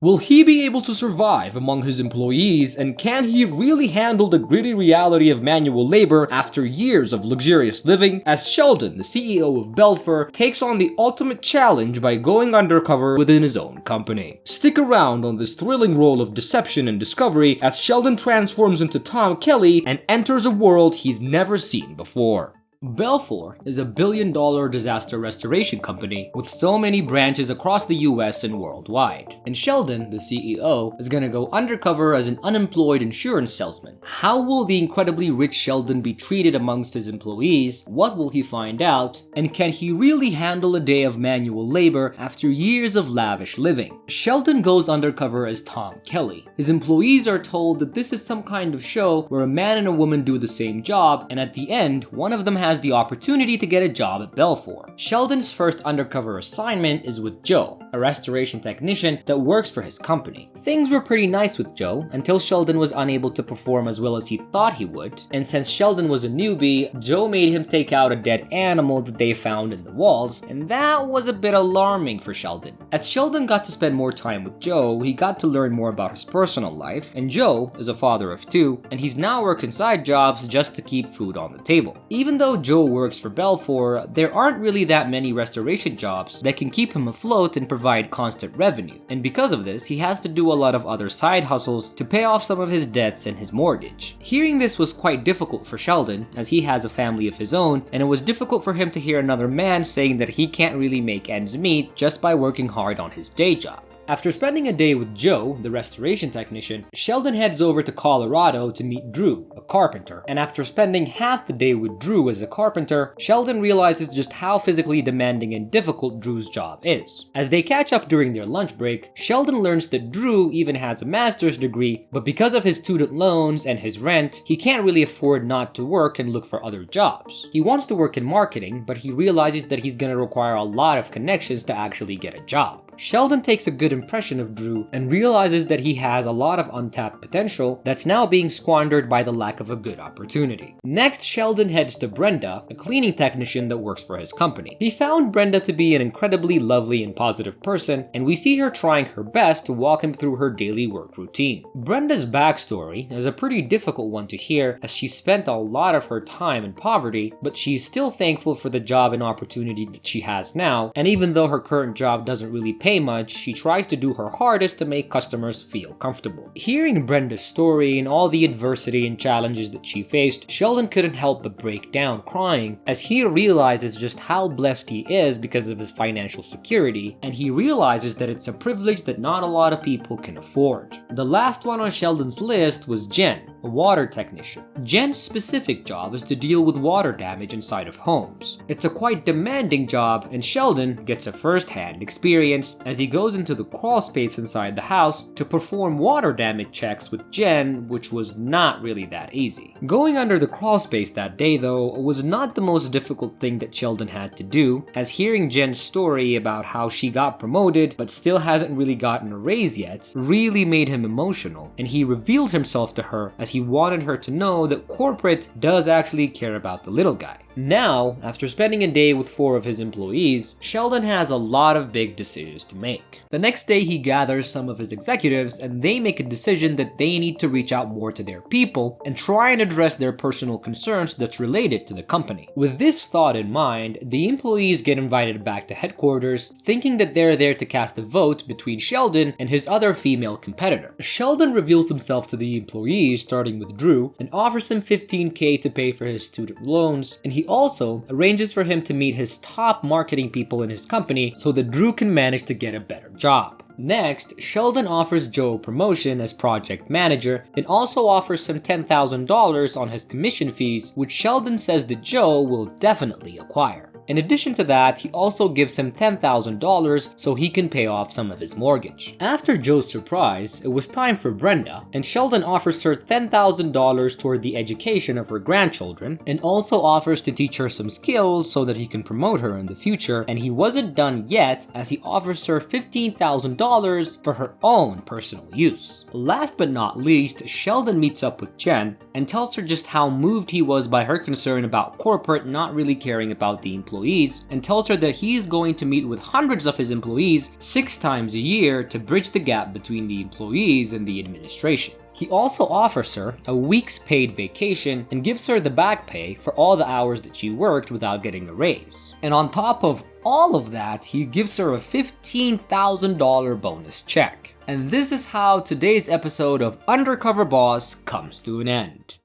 Will he be able to survive among his employees, and can he really handle the gritty reality of manual labor after years of luxurious living, as Sheldon, the CEO of Belfor, takes on the ultimate challenge by going undercover within his own company. Stick around on this thrilling role of deception and discovery as Sheldon transforms into Tom Kelly and enters a world he's never seen before. Belfor is a billion-dollar disaster restoration company with so many branches across the US and worldwide. And Sheldon, the CEO, is gonna go undercover as an unemployed insurance salesman. How will the incredibly rich Sheldon be treated amongst his employees? What will he find out? And can he really handle a day of manual labor after years of lavish living? Sheldon goes undercover as Tom Kelly. His employees are told that this is some kind of show where a man and a woman do the same job, and at the end, one of them has the opportunity to get a job at Belfor. Sheldon's first undercover assignment is with Joe, a restoration technician that works for his company. Things were pretty nice with Joe until Sheldon was unable to perform as well as he thought he would, and since Sheldon was a newbie, Joe made him take out a dead animal that they found in the walls, and that was a bit alarming for Sheldon. As Sheldon got to spend more time with Joe, he got to learn more about his personal life, and Joe is a father of two, and he's now working side jobs just to keep food on the table. Even though Joe works for Belfor, there aren't really that many restoration jobs that can keep him afloat and provide constant revenue, and because of this, he has to do a lot of other side hustles to pay off some of his debts and his mortgage. Hearing this was quite difficult for Sheldon, as he has a family of his own, and it was difficult for him to hear another man saying that he can't really make ends meet just by working hard on his day job. After spending a day with Joe, the restoration technician, Sheldon heads over to Colorado to meet Drew, a carpenter. And after spending half the day with Drew as a carpenter, Sheldon realizes just how physically demanding and difficult Drew's job is. As they catch up during their lunch break, Sheldon learns that Drew even has a master's degree, but because of his student loans and his rent, he can't really afford not to work and look for other jobs. He wants to work in marketing, but he realizes that he's gonna require a lot of connections to actually get a job. Sheldon takes a good impression of Drew and realizes that he has a lot of untapped potential that's now being squandered by the lack of a good opportunity. Next, Sheldon heads to Brenda, a cleaning technician that works for his company. He found Brenda to be an incredibly lovely and positive person, and we see her trying her best to walk him through her daily work routine. Brenda's backstory is a pretty difficult one to hear, as she spent a lot of her time in poverty, but she's still thankful for the job and opportunity that she has now, and even though her current job doesn't really pay much, she tries to do her hardest to make customers feel comfortable. Hearing Brenda's story and all the adversity and challenges that she faced, Sheldon couldn't help but break down crying as he realizes just how blessed he is because of his financial security, and he realizes that it's a privilege that not a lot of people can afford. The last one on Sheldon's list was Jen, a water technician. Jen's specific job is to deal with water damage inside of homes. It's a quite demanding job, and Sheldon gets a first-hand experience as he goes into the crawl space inside the house to perform water damage checks with Jen, which was not really that easy. Going under the crawl space that day though was not the most difficult thing that Sheldon had to do, as hearing Jen's story about how she got promoted but still hasn't really gotten a raise yet really made him emotional, and he revealed himself to her as he wanted her to know that corporate does actually care about the little guy. Now, after spending a day with 4 of his employees, Sheldon has a lot of big decisions to make. The next day he gathers some of his executives and they make a decision that they need to reach out more to their people and try and address their personal concerns that's related to the company. With this thought in mind, the employees get invited back to headquarters, thinking that they're there to cast a vote between Sheldon and his other female competitor. Sheldon reveals himself to the employees, starting with Drew, and offers him $15,000 to pay for his student loans, and he also arranges for him to meet his top marketing people in his company so that Drew can manage to get a better job. Next, Sheldon offers Joe a promotion as project manager and also offers him $10,000 on his commission fees, which Sheldon says that Joe will definitely acquire. In addition to that, he also gives him $10,000 so he can pay off some of his mortgage. After Joe's surprise, it was time for Brenda, and Sheldon offers her $10,000 toward the education of her grandchildren, and also offers to teach her some skills so that he can promote her in the future, and he wasn't done yet as he offers her $15,000 for her own personal use. Last but not least, Sheldon meets up with Jen and tells her just how moved he was by her concern about corporate not really caring about the employees employees and tells her that he is going to meet with hundreds of his employees 6 times a year to bridge the gap between the employees and the administration. He also offers her a week's paid vacation and gives her the back pay for all the hours that she worked without getting a raise. And on top of all of that, he gives her a $15,000 bonus check. And this is how today's episode of Undercover Boss comes to an end.